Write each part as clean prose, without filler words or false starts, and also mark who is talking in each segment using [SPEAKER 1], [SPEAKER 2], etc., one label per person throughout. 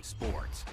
[SPEAKER 1] Sports.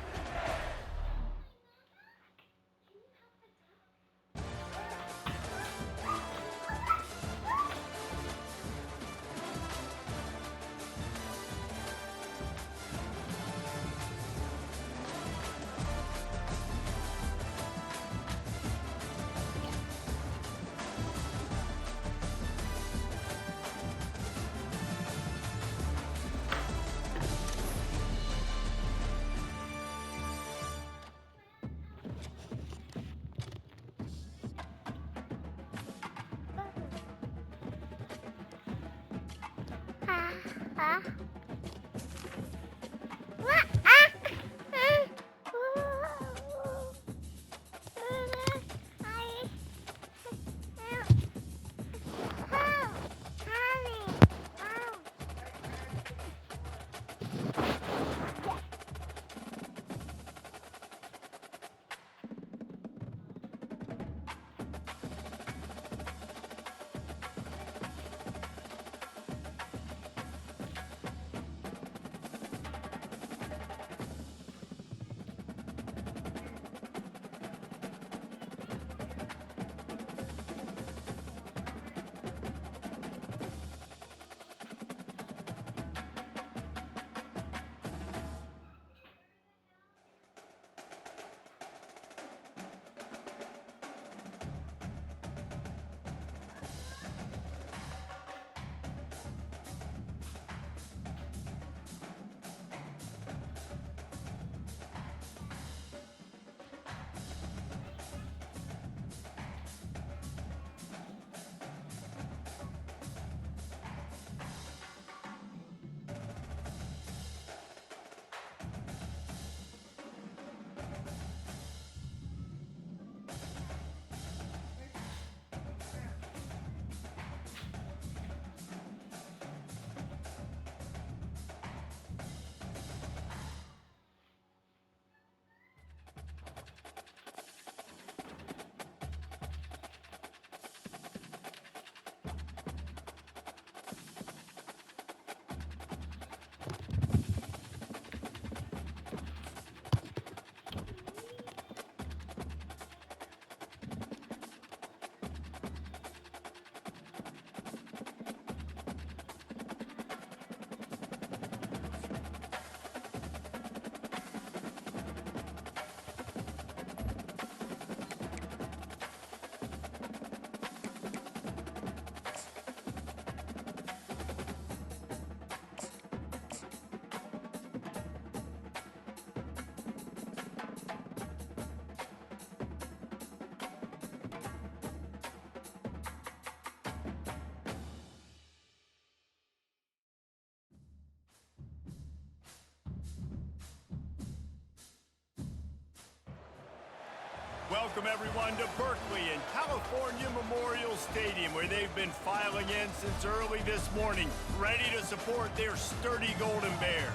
[SPEAKER 2] Welcome everyone to Berkeley and California Memorial Stadium, where they've been filing in since early this morning, ready to support their sturdy Golden Bears.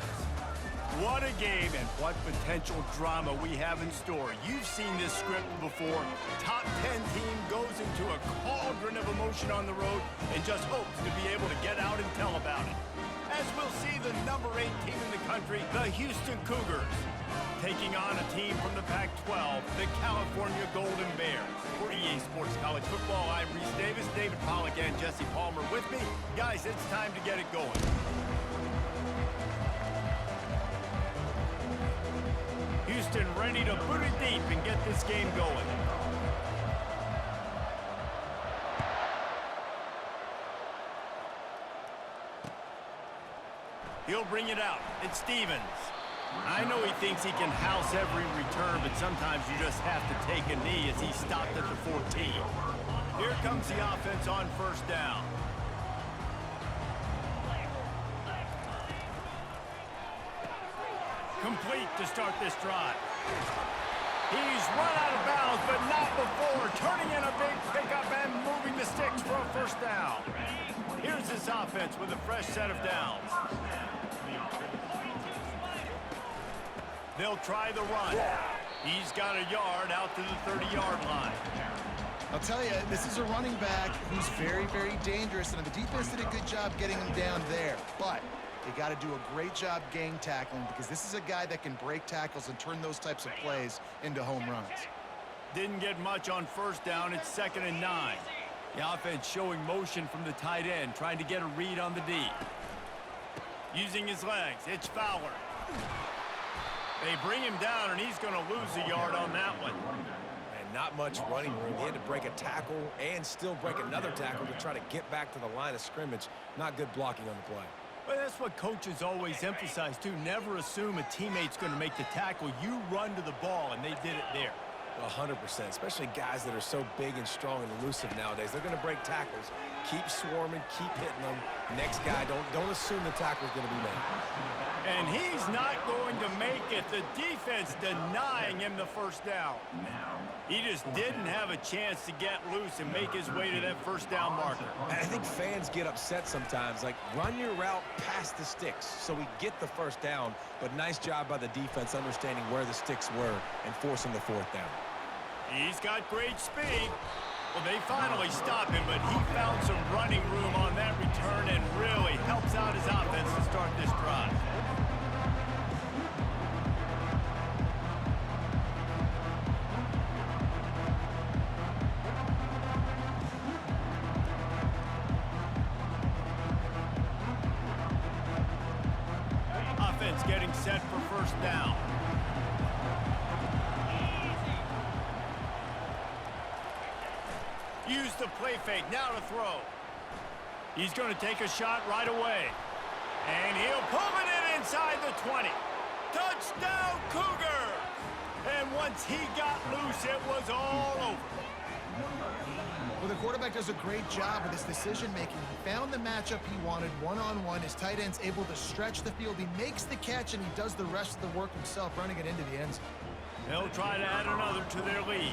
[SPEAKER 2] What a game and what potential drama we have in store. You've seen this script before. Top 10 team goes into a cauldron of emotion on the road and just hopes to be able to get out and tell about it. As we'll see the number 8 team in the country, the Houston Cougars, taking on a team from the Pac-12, the California Golden Bears. For EA Sports College Football, I'm Reese Davis, David Pollack, and Jesse Palmer with me. Guys, it's time to get it going. Houston ready to boot it deep and get this game going. He'll bring it out. It's Stevens. I know he thinks he can house every return, but sometimes you just have to take a knee as he stopped at the 14. Here comes the offense on first down. Complete to start this drive. He's run out of bounds, but not before turning in a big pickup and moving the sticks for a first down. Here's this offense with a fresh set of downs. They'll try the run. He's got a yard out to the 30-yard line.
[SPEAKER 3] I'll tell you, this is a running back who's very, very dangerous, and the defense did a good job getting him down there. But You got to do a great job gang tackling because this is a guy that can break tackles and turn those types of plays into home runs.
[SPEAKER 2] Didn't get much on first down. It's 2nd and 9. The offense showing motion from the tight end, trying to get a read on the D. Using his legs, it's Fowler. They bring him down, and he's going to lose a yard on that one.
[SPEAKER 1] And not much running room. He had to break a tackle and still break another tackle to try to get back to the line of scrimmage. Not good blocking on the play.
[SPEAKER 2] Well, that's what coaches always emphasize, too. Never assume a teammate's going to make the tackle. You run to the ball, and they did it there.
[SPEAKER 1] 100%, especially guys that are so big and strong and elusive nowadays. They're going to break tackles. Keep swarming, keep hitting them. Next guy, don't assume the tackle's going to be made.
[SPEAKER 2] And he's not going to make it. The defense denying him the first down. He just didn't have a chance to get loose and make his way to that first down marker.
[SPEAKER 1] And I think fans get upset sometimes. Like, run your route past the sticks so we get the first down. But nice job by the defense understanding where the sticks were and forcing the 4th down.
[SPEAKER 2] He's got great speed. Well, they finally stop him, but he found some running room on that return and really helps out his offense to start this drive. Offense getting set for first down. Use the play fake, now to throw. He's going to take a shot right away. And he'll pull it in inside the 20. Touchdown, Cougars! And once he got loose, it was all over.
[SPEAKER 3] Well, the quarterback does a great job with his decision-making. He found the matchup he wanted one-on-one. His tight end's able to stretch the field. He makes the catch, and he does the rest of the work himself, running it into the end zone.
[SPEAKER 2] They'll try to add another to their lead.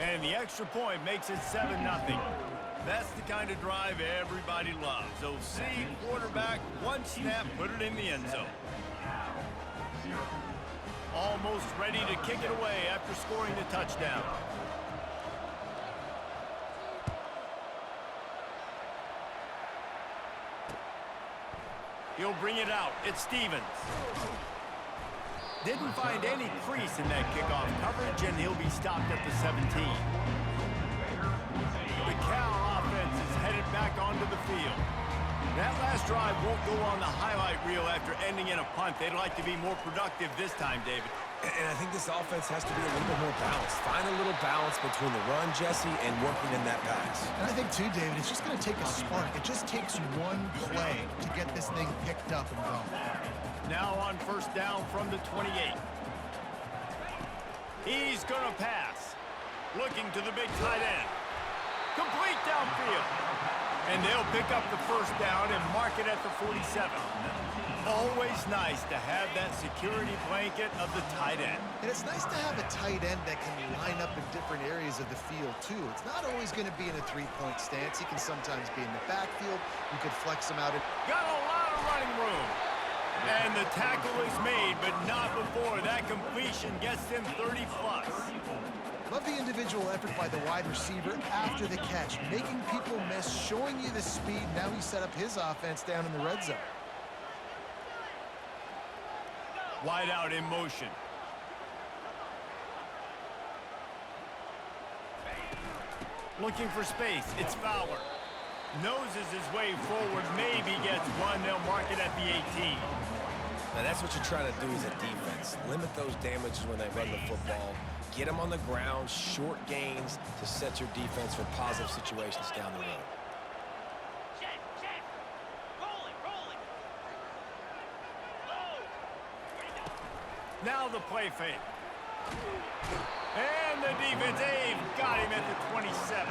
[SPEAKER 2] And the extra point makes it 7-0. That's the kind of drive everybody loves. So see, quarterback, one snap, put it in the end zone. Almost ready to kick it away after scoring the touchdown. He'll bring it out. It's Stevens. Didn't find any crease in that kickoff coverage, and he'll be stopped at the 17. The Cal offense is headed back onto the field. That last drive won't go on the highlight reel after ending in a punt. They'd like to be more productive this time, David.
[SPEAKER 1] And I think this offense has to be a little bit more balanced. Find a little balance between the run, Jesse, and working in that pass.
[SPEAKER 3] And I think, too, David, it's just going to take a spark. It just takes one play to get this thing picked up and going.
[SPEAKER 2] Now on first down from the 28. He's going to pass. Looking to the big tight end. Complete downfield. And they'll pick up the first down and mark it at the 47. Always nice to have that security blanket of the tight end.
[SPEAKER 3] And it's nice to have a tight end that can line up in different areas of the field, too. It's not always going to be in a three-point stance. He can sometimes be in the backfield. You could flex him out.
[SPEAKER 2] Got a lot of running room. And the tackle is made, but not before that completion gets him 30-plus.
[SPEAKER 3] Love the individual effort by the wide receiver after the catch, making people miss, showing you the speed. Now he set up his offense down in the red zone.
[SPEAKER 2] Wide out in motion. Looking for space. It's Fowler. Noses his way forward. Maybe gets one. They'll mark it at the 18.
[SPEAKER 1] Now that's what you're trying to do as a defense. Limit those damages when they run the football. Get them on the ground, short gains to set your defense for positive situations down the road.
[SPEAKER 2] Now the play fake. And the defense, they've got him at the 27.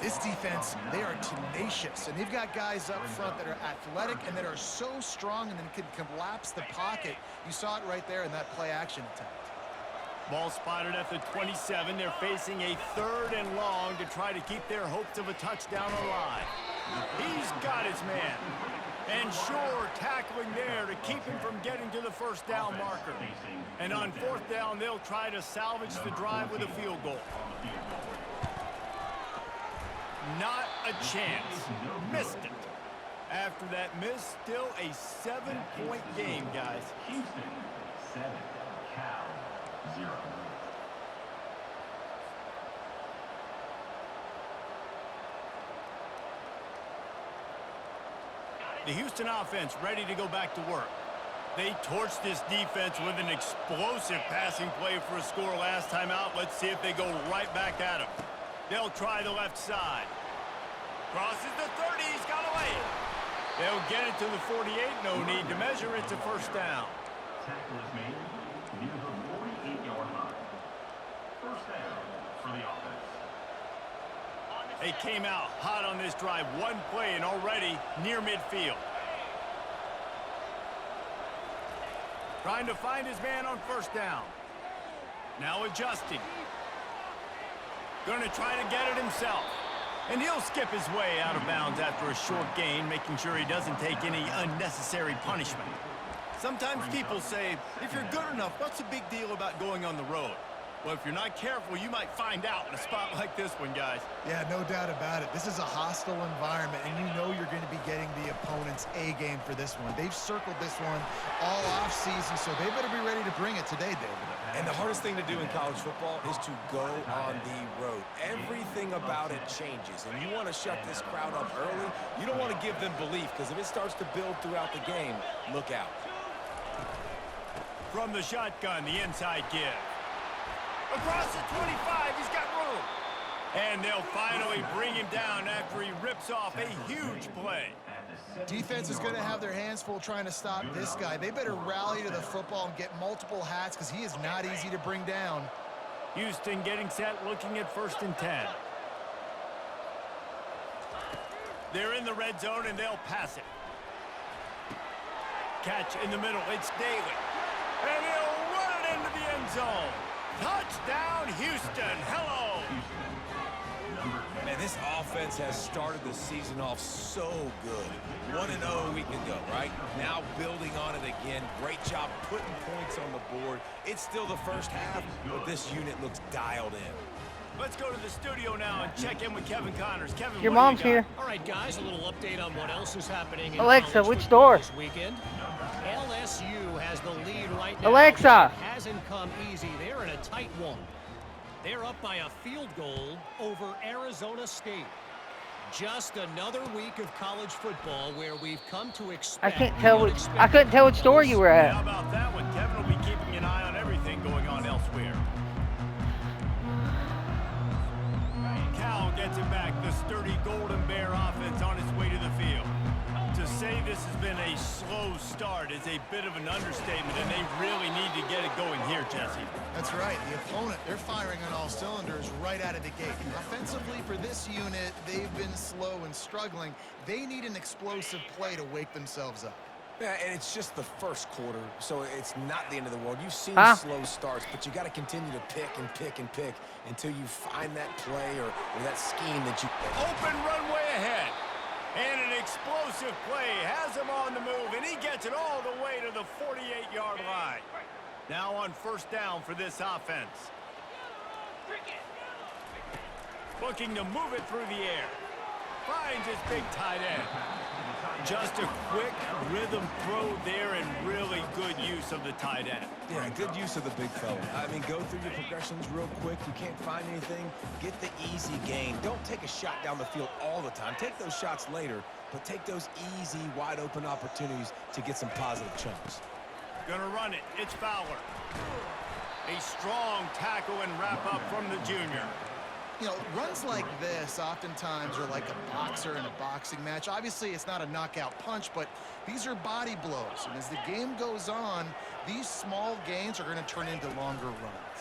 [SPEAKER 3] This defense, they are tenacious, and they've got guys up front that are athletic and that are so strong and then can collapse the pocket. You saw it right there in that play-action attempt.
[SPEAKER 2] Ball spotted at the 27. They're facing a 3rd and long to try to keep their hopes of a touchdown alive. He's got his man. And sure, tackling there to keep him from getting to the first down marker. And on 4th down, they'll try to salvage the drive with a field goal. Not a chance. Missed it. After that miss, still a 7-point game, guys.
[SPEAKER 4] Houston 7, Cal 0.
[SPEAKER 2] The Houston offense ready to go back to work. They torched this defense with an explosive passing play for a score last time out. Let's see if they go right back at him. They'll try the left side. Crosses the 30. He's got to lay it. They'll get it to the 48. No need to measure. It's a first down.
[SPEAKER 4] Tackle is made near the 48-yard line. First down for the offense.
[SPEAKER 2] They came out hot on this drive. One play and already near midfield. Trying to find his man on first down. Now adjusting. Going to try to get it himself. And he'll skip his way out of bounds after a short gain, making sure he doesn't take any unnecessary punishment. Sometimes people say, if you're good enough, what's the big deal about going on the road? Well, if you're not careful, you might find out in a spot like this one, guys.
[SPEAKER 3] Yeah, no doubt about it. This is a hostile environment, and you know you're going to be getting the opponent's A game for this one. They've circled this one all offseason, so they better be ready to bring it today, David.
[SPEAKER 1] And the hardest thing to do in college football is to go on the road. Everything about it changes, and you want to shut this crowd up early. You don't want to give them belief, because if it starts to build throughout the game, look out.
[SPEAKER 2] From the shotgun, the inside give. Across the 25, he's got room. And they'll finally bring him down after he rips off a huge play.
[SPEAKER 3] Defense is going to have their hands full trying to stop this guy. They better rally to the football and get multiple hats because he is not easy to bring down.
[SPEAKER 2] Houston getting set, looking at 1st and 10. They're in the red zone, and they'll pass it. Catch in the middle. It's Daly. And he'll run it into the end zone. Touchdown, Houston. Hello.
[SPEAKER 1] Man, this offense has started the season off so good. 1-0 a week ago, right? Now building on it again. Great job putting points on the board. It's still the first half, but this unit looks dialed in.
[SPEAKER 2] Let's go to the studio now and check in with Kevin Connors. Kevin,
[SPEAKER 5] Your
[SPEAKER 2] what do you
[SPEAKER 5] mom's
[SPEAKER 2] got?
[SPEAKER 5] here.
[SPEAKER 6] All right, guys, a little update on what else is happening in
[SPEAKER 5] Alexa,
[SPEAKER 6] college
[SPEAKER 5] which
[SPEAKER 6] football
[SPEAKER 5] door?
[SPEAKER 6] this weekend. LSU has the lead right now.
[SPEAKER 5] Alexa.
[SPEAKER 6] It hasn't come easy. They're in a tight one. They're up by a field goal over Arizona State. Just another week of college football where we've come to expect.
[SPEAKER 5] I couldn't tell which store you were
[SPEAKER 2] How
[SPEAKER 5] at.
[SPEAKER 2] about that one? Kevin will be keeping an eye on everything going on elsewhere. Cal gets it back. The sturdy Golden Bear offense on its way to the field. To say this has been a slow start is a bit of an understatement, and they really need to get it going here, Jesse.
[SPEAKER 3] That's right. The opponent, they're firing on all cylinders right out of the gate. Offensively for this unit, they've been slow and struggling. They need an explosive play to wake themselves up.
[SPEAKER 1] Yeah, and it's just the first quarter, so it's not the end of the world. You've seen slow starts, but you got to continue to pick and pick and pick until you find that play or that scheme that you...
[SPEAKER 2] Open runway ahead. And an explosive play has him on the move, and he gets it all the way to the 48-yard line. Now on first down for this offense. Looking to move it through the air. Finds his big tight end. Just a quick rhythm throw there and really good use of the tight end.
[SPEAKER 1] Yeah, good use of the big fella. I mean, go through your progressions real quick. You can't find anything. Get the easy gain. Don't take a shot down the field all the time. Take those shots later, but take those easy, wide-open opportunities to get some positive chunks.
[SPEAKER 2] Gonna run it. It's Fowler. A strong tackle and wrap up from the junior.
[SPEAKER 3] You know, runs like this oftentimes are like a boxer in a boxing match. Obviously, it's not a knockout punch, but these are body blows. And as the game goes on, these small gains are going to turn into longer runs.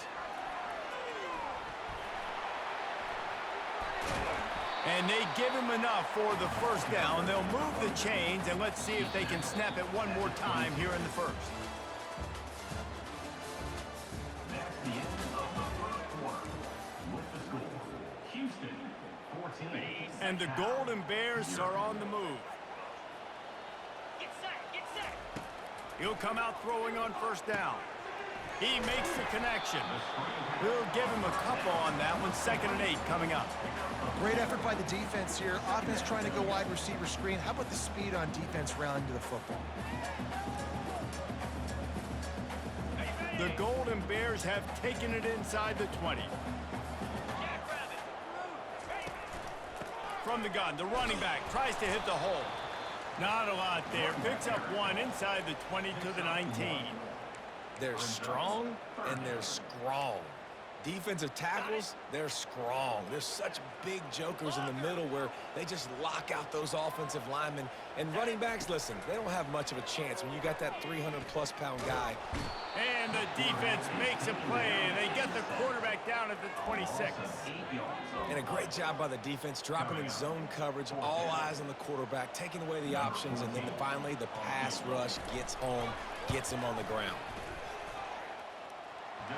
[SPEAKER 2] And they give him enough for the first down. They'll move the chains, and let's see if they can snap it one more time here in the first.
[SPEAKER 4] That's the end of the first quarter. With the score, Houston 14.
[SPEAKER 2] And the Golden Bears are on the move.
[SPEAKER 7] Get set, get set.
[SPEAKER 2] He'll come out throwing on first down. He makes the connection. We'll give him a couple on that one. 2nd and 8 coming up.
[SPEAKER 3] Great effort by the defense here. Offense trying to go wide receiver screen. How about the speed on defense rounding to the football?
[SPEAKER 2] The Golden Bears have taken it inside the 20. From the gun, the running back tries to hit the hole. Not a lot there. Picks up one inside the 20 to the 19.
[SPEAKER 1] They're strong and they're strong. Defensive tackles, they're strong. There's such big jokers in the middle where they just lock out those offensive linemen. And running backs, listen, they don't have much of a chance when you got that 300-plus pound guy.
[SPEAKER 2] And the defense makes a play, and they get the quarterback down at the 26.
[SPEAKER 1] And a great job by the defense, dropping in zone coverage, all eyes on the quarterback, taking away the options, and then finally the pass rush gets home, gets him on the ground.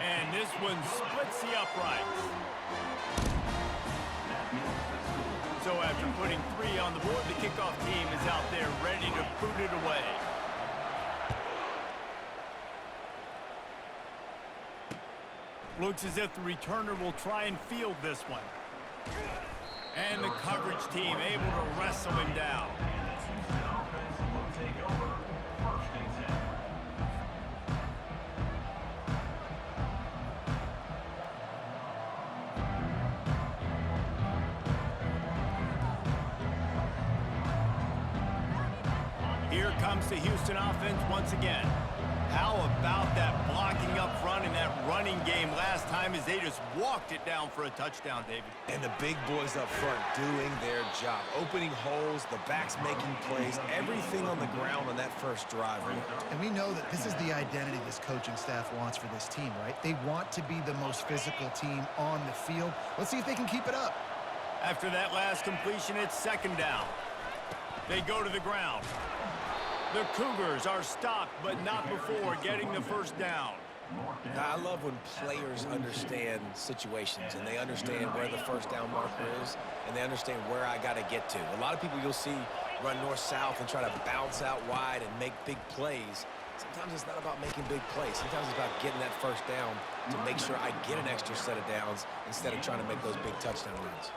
[SPEAKER 2] And this one splits the uprights. So after putting 3 on the board, the kickoff team is out there ready to boot it away. Looks as if the returner will try and field this one. And the coverage team able to wrestle him down. Here comes the Houston offense once again. How about that blocking up front and that running game last time as they just walked it down for a touchdown, David?
[SPEAKER 1] And the big boys up front doing their job. Opening holes, the backs making plays, everything on the ground on that first drive.
[SPEAKER 3] And we know that this is the identity this coaching staff wants for this team, right? They want to be the most physical team on the field. Let's see if they can keep it up.
[SPEAKER 2] After that last completion, it's 2nd down. They go to the ground. The Cougars are stopped, but not before getting the first down.
[SPEAKER 1] Now, I love when players understand situations and they understand where the first down marker is and they understand where I got to get to. A lot of people you'll see run north-south and try to bounce out wide and make big plays. Sometimes it's not about making big plays. Sometimes it's about getting that first down to make sure I get an extra set of downs instead of trying to make those big touchdown runs.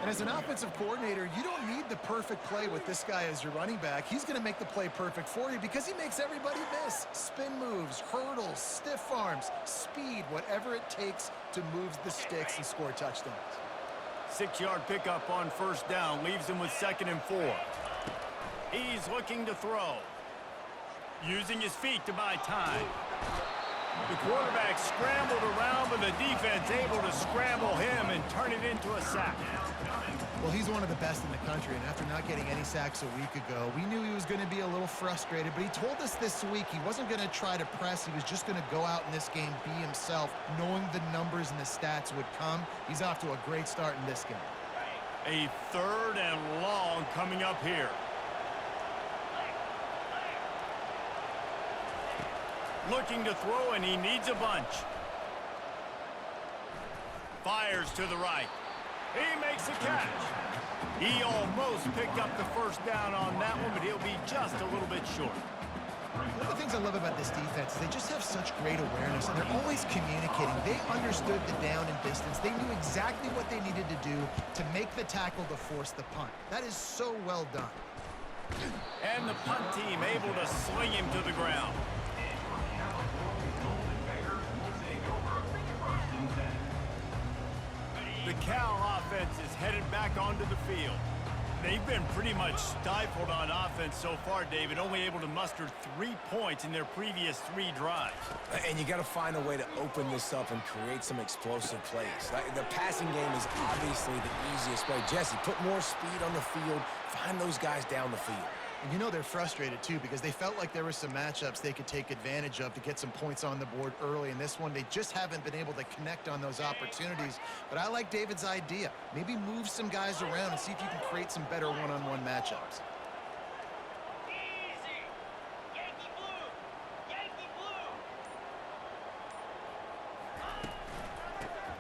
[SPEAKER 3] And as an offensive coordinator, you don't need the perfect play with this guy as your running back. He's going to make the play perfect for you because he makes everybody miss. Spin moves, hurdles, stiff arms, speed, whatever it takes to move the sticks and score touchdowns.
[SPEAKER 2] 6-yard pickup on first down leaves him with 2nd and 4. He's looking to throw. Using his feet to buy time. The quarterback scrambled around, but the defense able to scramble him and turn it into a sack.
[SPEAKER 3] Well, he's one of the best in the country, and after not getting any sacks a week ago, we knew he was going to be a little frustrated, but he told us this week he wasn't going to try to press. He was just going to go out in this game, be himself, knowing the numbers and the stats would come. He's off to a great start in this game.
[SPEAKER 2] A 3rd and long coming up here. Looking to throw, and he needs a bunch. Fires to the right. He makes a catch. He almost picked up the first down on that one, but he'll be just a little bit short.
[SPEAKER 3] One of the things I love about this defense is they just have such great awareness, and they're always communicating. They understood the down and distance. They knew exactly what they needed to do to make the tackle to force the punt. That is so well done.
[SPEAKER 2] And the punt team able to sling him to the ground. The Cal offense is headed back onto the field. They've been pretty much stifled on offense so far, David, only able to muster 3 points in their previous 3 drives.
[SPEAKER 1] And you got to find a way to open this up and create some explosive plays. The passing game is obviously the easiest way. Jesse, put more speed on the field, find those guys down the field.
[SPEAKER 3] And you know they're frustrated, too, because they felt like there were some matchups they could take advantage of to get some points on the board early. In this one, they just haven't been able to connect on those opportunities. But I like David's idea. Maybe move some guys around and see if you can create some better one-on-one matchups.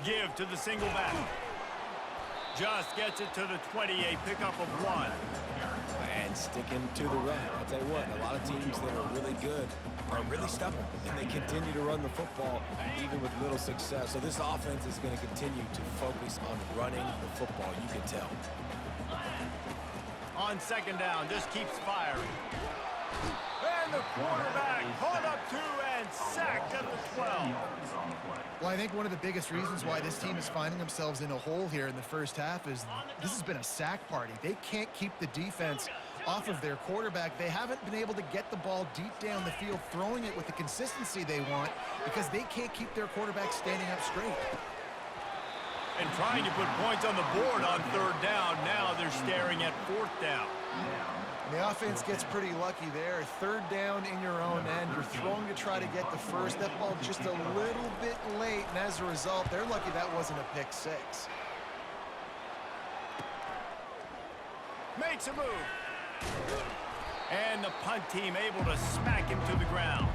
[SPEAKER 2] Give to the single back. Just gets it to the 20, a pickup of 1.
[SPEAKER 1] And and sticking to the run. I'll tell you what, a lot of teams that are really good are really stubborn, and they continue to run the football even with little success. So this offense is going to continue to focus on running the football, you can tell.
[SPEAKER 2] On second down, just keeps firing. And the quarterback caught up to and sacked at the 12.
[SPEAKER 3] Well, I think one of the biggest reasons why this team is finding themselves in a hole here in the first half is this has been a sack party. They can't keep the defense off of their quarterback. They haven't been able to get the ball deep down the field, throwing it with the consistency they want because they can't keep their quarterback standing up straight.
[SPEAKER 2] And trying to put points on the board on third down. Now they're staring at fourth down.
[SPEAKER 3] The offense gets pretty lucky there. Third down in your own end. You're throwing to try to get the first. That ball just a little bit late, and as a result, they're lucky that wasn't a pick six.
[SPEAKER 2] Makes a move. And the punt team able to smack him to the ground.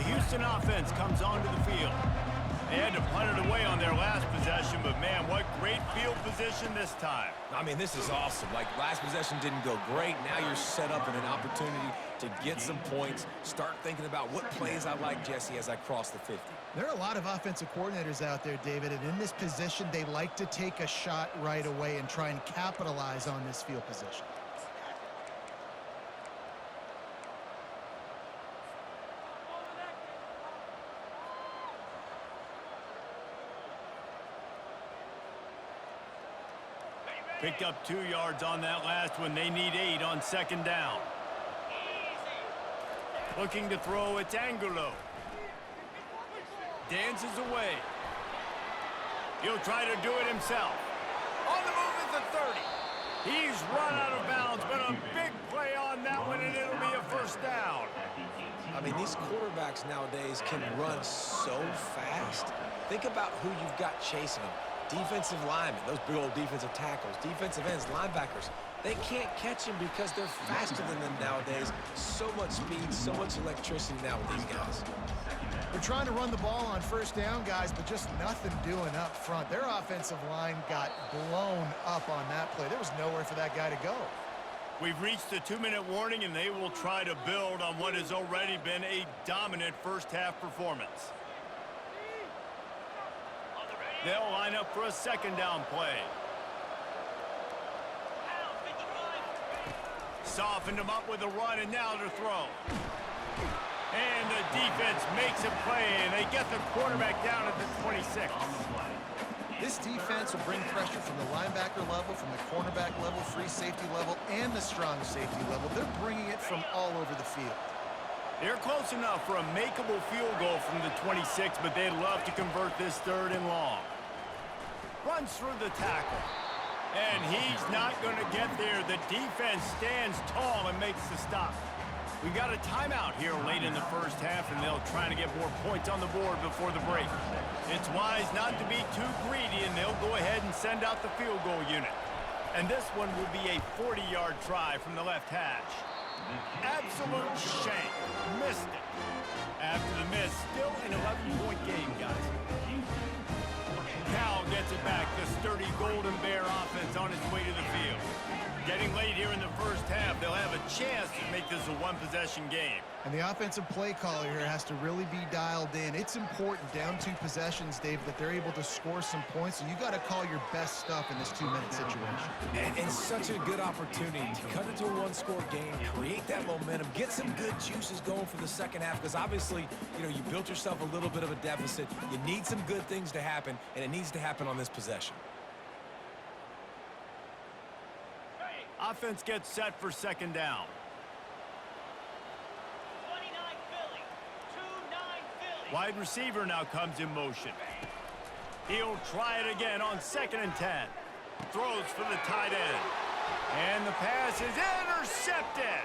[SPEAKER 2] Houston offense comes onto the field. They had to punt it away on their last possession, but man, what great field position this time.
[SPEAKER 1] I mean, this is awesome. Like, last possession didn't go great. Now you're set up in an opportunity to get some points. Start thinking about what plays I like, Jesse, as I cross the 50.
[SPEAKER 3] There are a lot of offensive coordinators out there, David, and in this position, they like to take a shot right away and try and capitalize on this field position.
[SPEAKER 2] Picked up 2 yards on that last one. They need 8 on second down. Looking to throw, it's Angulo. Dances away. He'll try to do it himself. On the move is the 30. He's run out of bounds, but a big play on that one, and it'll be a first down.
[SPEAKER 1] I mean, these quarterbacks nowadays can run so fast. Think about who you've got chasing them. Defensive linemen, those big old defensive tackles, defensive ends, linebackers, they can't catch them because they're faster than them nowadays. So much speed, so much electricity now with these guys.
[SPEAKER 3] They're trying to run the ball on first down, guys, but just nothing doing up front. Their offensive line got blown up on that play. There was nowhere for that guy to go.
[SPEAKER 2] We've reached the 2-minute warning, and they will try to build on what has already been a dominant first-half performance. They'll line up for a second down play. Softened him up with a run, and now to throw. And the defense makes a play, and they get the quarterback down at the 26.
[SPEAKER 3] This defense will bring pressure from the linebacker level, from the cornerback level, free safety level, and the strong safety level. They're bringing it from all over the field.
[SPEAKER 2] They're close enough for a makeable field goal from the 26, but they'd love to convert this third and long. Runs through the tackle. And he's not going to get there. The defense stands tall and makes the stop. We've got a timeout here late in the first half, and they'll try to get more points on the board before the break. It's wise not to be too greedy, and they'll go ahead and send out the field goal unit. And this one will be a 40-yard try from the left hash. Absolute shank. Missed it. After the miss, still an 11-point game, guys. Cal gets it back. The sturdy Golden Bear offense on its way to the field. Getting late here in the first half, they'll have a chance to make this a one-possession game.
[SPEAKER 3] And the offensive play caller here has to really be dialed in. It's important, down 2 possessions, Dave, that they're able to score some points, and you got to call your best stuff in this 2-minute situation.
[SPEAKER 1] And such a good opportunity to cut into a one-score game, create that momentum, get some good juices going for the second half, because obviously, you know, you built yourself a little bit of a deficit. You need some good things to happen, and it needs to happen on this possession.
[SPEAKER 2] Offense gets set for second down.
[SPEAKER 7] 29 Philly. 2-9 Philly.
[SPEAKER 2] Wide receiver now comes in motion. He'll try it again on 2nd and 10. Throws for the tight end. And the pass is intercepted.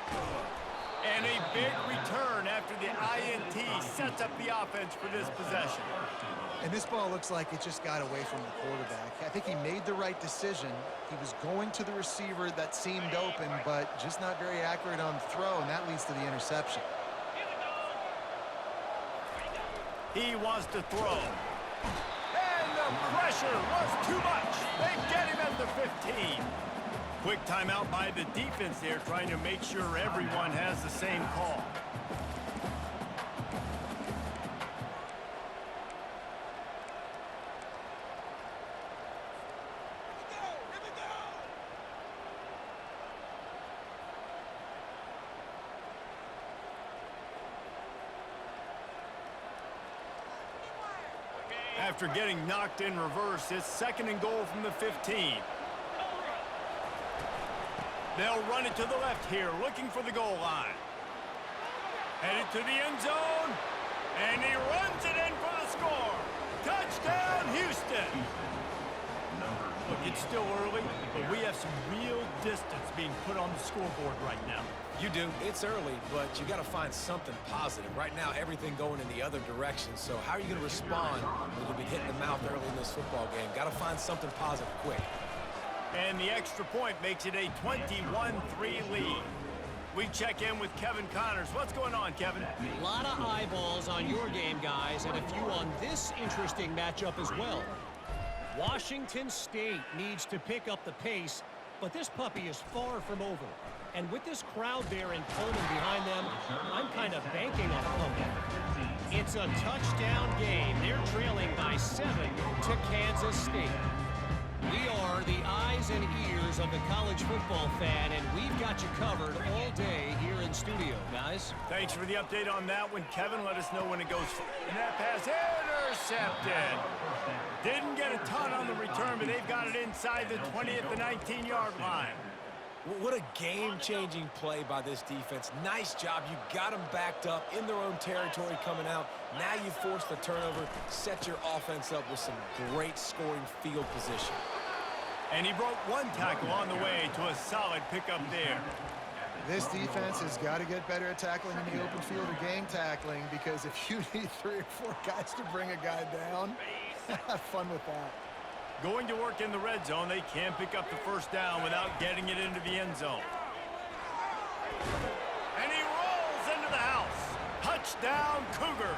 [SPEAKER 2] And a big return after the INT sets up the offense for this possession.
[SPEAKER 3] And this ball looks like it just got away from the quarterback. I think he made the right decision. He was going to the receiver that seemed open, but just not very accurate on the throw, and that leads to the interception.
[SPEAKER 2] He wants to throw. And the pressure was too much. They get him at the 15. Quick timeout by the defense there, trying to make sure everyone has the same call. After getting knocked in reverse, it's 2nd and goal from the 15. They'll run it to the left here, looking for the goal line. Headed to the end zone, and he runs it in for the score. Touchdown, Houston! Look, it's still early, but we have some real distance being put on the scoreboard right now.
[SPEAKER 1] You do. It's early, but you got to find something positive. Right now, everything going in the other direction. So how are you going to respond when you'll be hitting the mouth early in this football game? Got to find something positive quick.
[SPEAKER 2] And the extra point makes it a 21-3 lead. We check in with Kevin Connors. What's going on, Kevin?
[SPEAKER 6] A lot of eyeballs on your game, guys, and a few on this interesting matchup as well. Washington State needs to pick up the pace, but this puppy is far from over. And with this crowd there in Pullman behind them, I'm kind of banking on a comeback. It's a touchdown game. They're trailing by 7 to Kansas State. We are the eyes and ears of the college football fan, and we've got you covered all day here in studio, guys.
[SPEAKER 2] Thanks for the update on that one, Kevin. Let us know when it goes. And that pass intercepted. Didn't get a ton on the return, but they've got it inside the 20 at the 19-yard line.
[SPEAKER 1] What a game-changing play by this defense. Nice job. You got them backed up in their own territory coming out. Now you force the turnover, set your offense up with some great scoring field position.
[SPEAKER 2] And he broke one tackle on the way to a solid pickup there.
[SPEAKER 3] This defense has got to get better at tackling in the open field or gang tackling, because if you need 3 or 4 guys to bring a guy down, have fun with that.
[SPEAKER 2] Going to work in the red zone, they can pick up the first down without getting it into the end zone. And he rolls into the house. Touchdown, Cougars.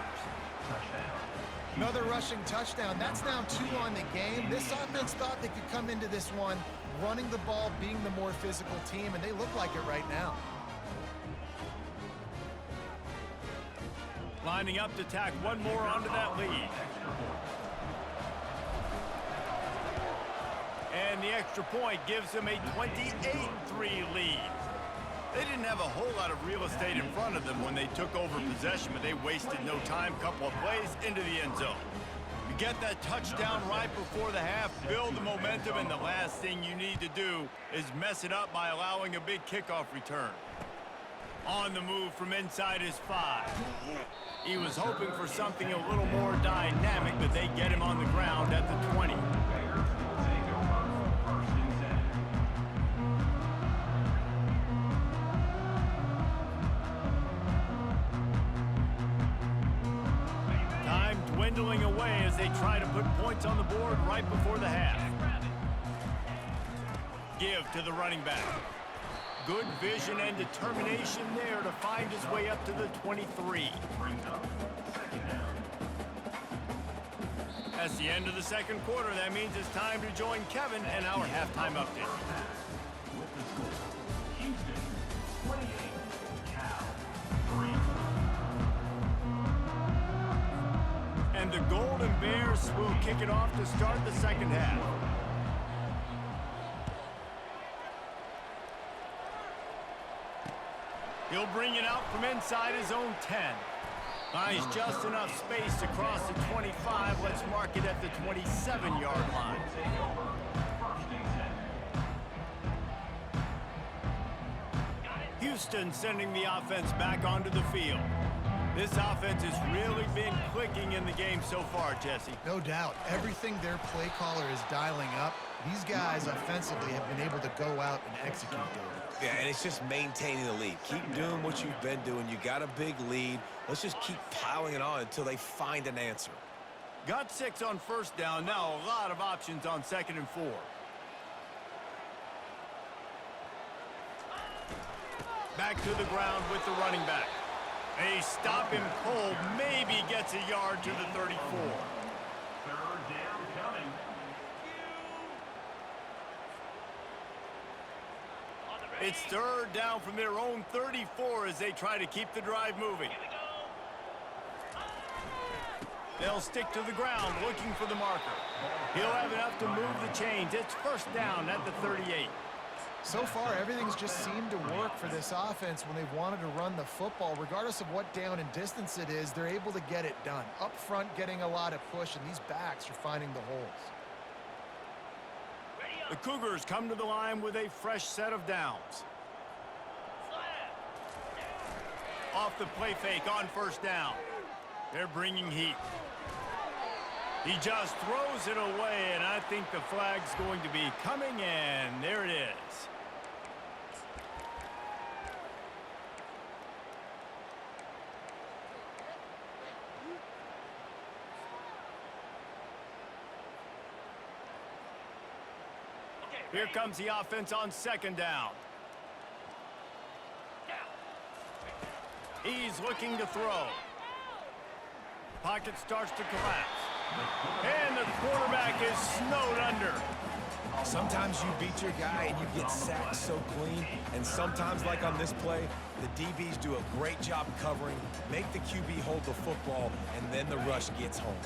[SPEAKER 3] Another rushing touchdown. That's now 2 on the game. This offense thought they could come into this one running the ball, being the more physical team, and they look like it right now.
[SPEAKER 2] Lining up to tack one more onto that lead. And the extra point gives them a 28-3 lead. They didn't have a whole lot of real estate in front of them when they took over possession, but they wasted no time. Couple of plays into the end zone. You get that touchdown right before the half, build the momentum, and the last thing you need to do is mess it up by allowing a big kickoff return. On the move from inside his 5. He was hoping for something a little more dynamic, but they get him on the ground at the 20. Time dwindling away as they try to put points on the board right before the half. Give to the running back. Good vision and determination there to find his way up to the 23. That's the end of the second quarter. That means it's time to join Kevin and our halftime update.
[SPEAKER 4] With the score, Houston 28, Cal 3.
[SPEAKER 2] And the Golden Bears will kick it off to start the second half. He'll bring it out from inside his own 10. Finds just enough space to cross the 25. Let's mark it at the 27-yard line. Houston sending the offense back onto the field. This offense has really been clicking in the game so far, Jesse.
[SPEAKER 3] No doubt. Everything their play caller is dialing up, these guys offensively have been able to go out and execute, David.
[SPEAKER 1] Yeah, and it's just maintaining the lead. Keep doing what you've been doing. You got a big lead. Let's just keep piling it on until they find an answer.
[SPEAKER 2] Got 6 on first down. Now a lot of options on 2nd and 4. Back to the ground with the running back. They stop him cold. Maybe gets a yard to the 34.
[SPEAKER 4] Third down coming.
[SPEAKER 2] It's 3rd down from their own 34 as they try to keep the drive moving. They'll stick to the ground looking for the marker. He'll have enough to move the chains. It's 1st down at the 38.
[SPEAKER 3] So far, everything's just seemed to work for this offense when they've wanted to run the football. Regardless of what down and distance it is, they're able to get it done. Up front, getting a lot of push, and these backs are finding the holes.
[SPEAKER 2] The Cougars come to the line with a fresh set of downs. Off the play fake on 1st down. They're bringing heat. He just throws it away, and I think the flag's going to be coming, and there it is. Here comes the offense on 2nd down. He's looking to throw. Pocket starts to collapse. And the quarterback is snowed under.
[SPEAKER 1] Sometimes you beat your guy and you get sacked so clean, and sometimes, like on this play, the DBs do a great job covering, make the QB hold the football, and then the rush gets home.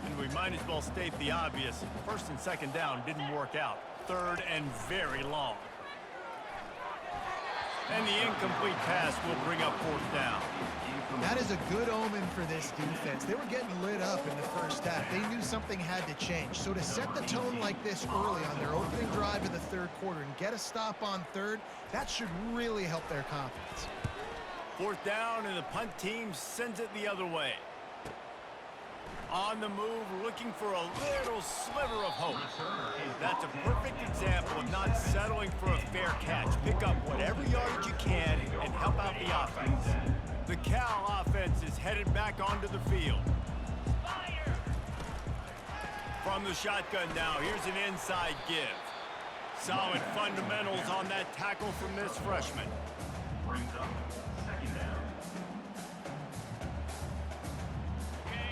[SPEAKER 2] And we might as well state the obvious. 1st and 2nd down didn't work out. 3rd and very long. And the incomplete pass will bring up 4th down.
[SPEAKER 3] That is a good omen for this defense. They were getting lit up in the first half. They knew something had to change. So to set the tone like this early on their opening drive of the 3rd quarter and get a stop on 3rd, that should really help their confidence.
[SPEAKER 2] 4th down, and the punt team sends it the other way. On the move, looking for a little sliver of hope. That's a perfect example of not settling for a fair catch. Pick up whatever yardage you can and help out the offense. The Cal offense is headed back onto the field. From the shotgun now, here's an inside give. Solid fundamentals on that tackle from this freshman.
[SPEAKER 4] Brings up 2nd down.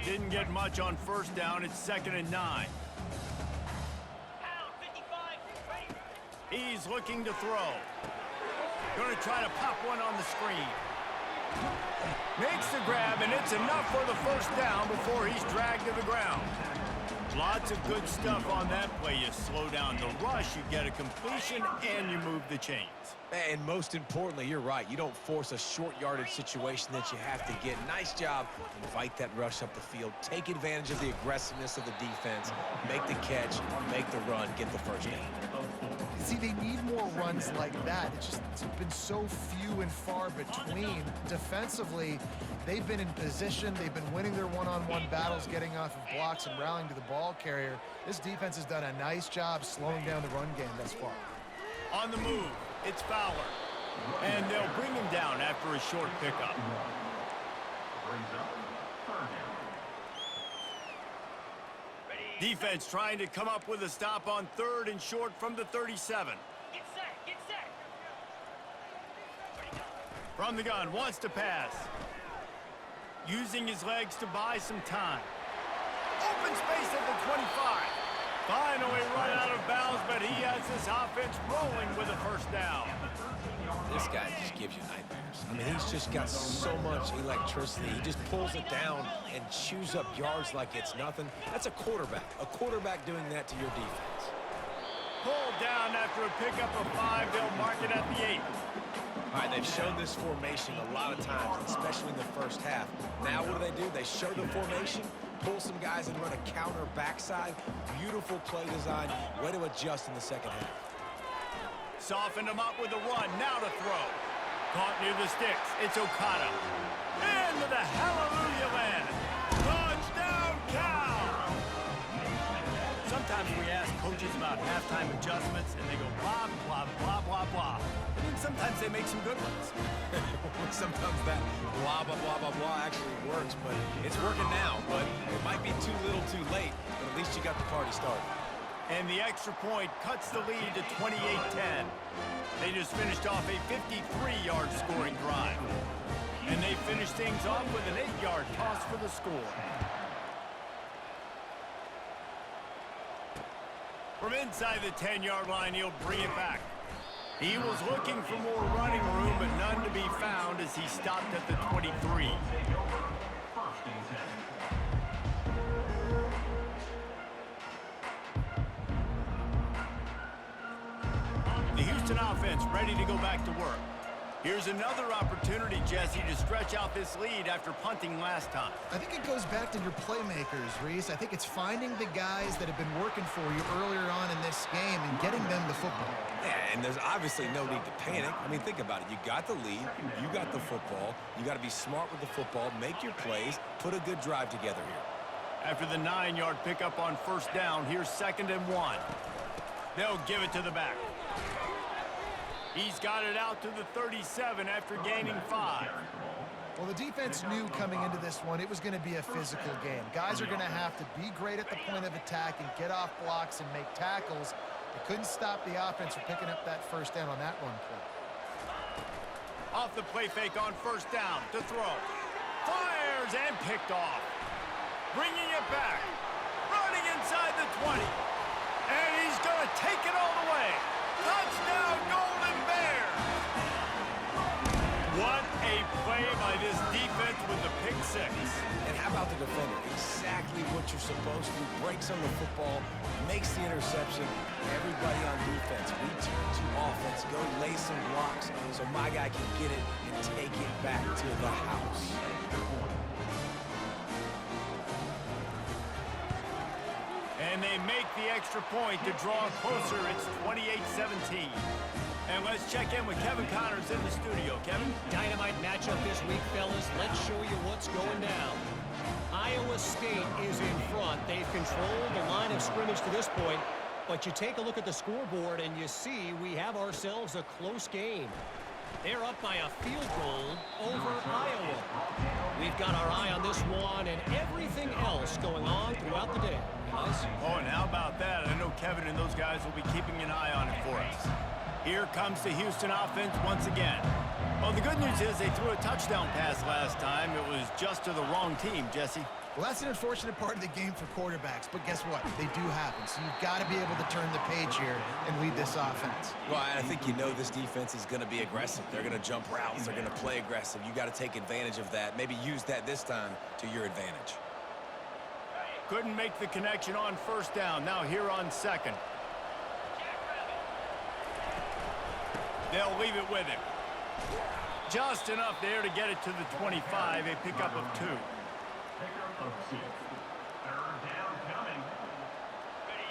[SPEAKER 2] Didn't get much on 1st down. It's 2nd and 9. He's looking to throw. Going to try to pop one on the screen. Makes the grab, and it's enough for the 1st down before he's dragged to the ground. Lots of good stuff on that play. You slow down the rush, you get a completion, and you move the chains.
[SPEAKER 1] And most importantly, you're right. You don't force a short yardage situation that you have to get. Nice job. Invite that rush up the field. Take advantage of the aggressiveness of the defense. Make the catch, make the run, get the 1st down.
[SPEAKER 3] See, they need more runs like that. It's been so few and far between. Defensively, they've been in position. They've been winning their one-on-one battles, getting off of blocks and rallying to the ball carrier. This defense has done a nice job slowing down the run game thus far.
[SPEAKER 2] On the move, it's Fowler. And they'll bring him down after a short pickup.
[SPEAKER 4] Brings up 3rd down.
[SPEAKER 2] Defense trying to come up with a stop on 3rd and short from the 37.
[SPEAKER 7] Get set, get set.
[SPEAKER 2] From the gun, wants to pass. Using his legs to buy some time. Open space at the 25. Finally run out of bounds, but he has this offense rolling with a 1st down.
[SPEAKER 1] This guy just gives you nightmares. I mean, he's just got so much electricity. He just pulls it down and chews up yards like it's nothing. That's a quarterback. A quarterback doing that to your defense.
[SPEAKER 2] Pulled down after a pickup of 5. They'll mark it at the 8.
[SPEAKER 1] All right, they've shown this formation a lot of times, especially in the first half. Now what do? They show the formation, pull some guys and run a counter backside. Beautiful play design. Way to adjust in the second half.
[SPEAKER 2] Softened him up with a run. Now to throw. Caught near the sticks. It's Okada. Into the hallelujah land. Touchdown, Cal! Sometimes we ask coaches about halftime adjustments, and they go blah, blah, blah, blah, blah. And sometimes they make some good ones.
[SPEAKER 1] Sometimes that blah, blah, blah, blah, blah actually works, but it's working now. But it might be too little too late, but at least you got the party started.
[SPEAKER 2] And the extra point cuts the lead to 28-10. They just finished off a 53-yard scoring drive. And they finished things off with an 8-yard toss for the score. From inside the 10-yard line, he'll bring it back. He was looking for more running room, but none to be found as he stopped at the 23.
[SPEAKER 4] First and 10.
[SPEAKER 2] The Houston offense ready to go back to work. Here's another opportunity, Jesse, to stretch out this lead after punting last time.
[SPEAKER 3] I think it goes back to your playmakers, Reese. I think it's finding the guys that have been working for you earlier on in this game and getting them the football.
[SPEAKER 1] Yeah, and there's obviously no need to panic. I mean, think about it. You got the lead. You got the football. You got to be smart with the football. Make your plays. Put a good drive together here.
[SPEAKER 2] After the 9-yard pickup on first down, here's 2nd and 1. They'll give it to the back. He's got it out to the 37 after gaining 5.
[SPEAKER 3] Well, the defense knew coming into this one it was going to be a physical game. Guys are going to have to be great at the point of attack and get off blocks and make tackles. They couldn't stop the offense from picking up that first down on that run play.
[SPEAKER 2] Off the play fake on first down to throw. Fires and picked off. Bringing it back. Running inside the 20. And he's going to take it all the way. Touchdown, Golden Bears! What a play by this defense with the pick 6.
[SPEAKER 1] And how about the defender? Exactly what you're supposed to do. Breaks on the football, makes the interception. Everybody on defense, we turn to offense. Go lay some blocks so my guy can get it and take it back to the house.
[SPEAKER 2] And they make the extra point to draw closer. It's 28-17. And let's check in with Kevin Connors in the studio. Kevin?
[SPEAKER 6] Dynamite matchup this week, fellas. Let's show you what's going down. Iowa State is in front. They've controlled the line of scrimmage to this point. But you take a look at the scoreboard and you see we have ourselves a close game. They're up by a field goal over Iowa. We've got our eye on this one and everything else going on throughout the day. Guys?
[SPEAKER 2] Oh, and how about that? I know Kevin and those guys will be keeping an eye on it for us. Here comes the Houston offense once again. Well, the good news is they threw a touchdown pass last time. It was just to the wrong team, Jesse.
[SPEAKER 3] Well, that's an unfortunate part of the game for quarterbacks, but guess what? They do happen, so you've got to be able to turn the page here and lead this offense.
[SPEAKER 1] Well, I think you know this defense is going to be aggressive. They're going to jump routes. They're going to play aggressive. You got to take advantage of that. Maybe use that this time to your advantage.
[SPEAKER 2] Couldn't make the connection on first down. Now here on second. They'll leave it with him. Just enough there to get it to the 25. A pickup of 2.
[SPEAKER 4] Pickup of 6. 3rd down coming.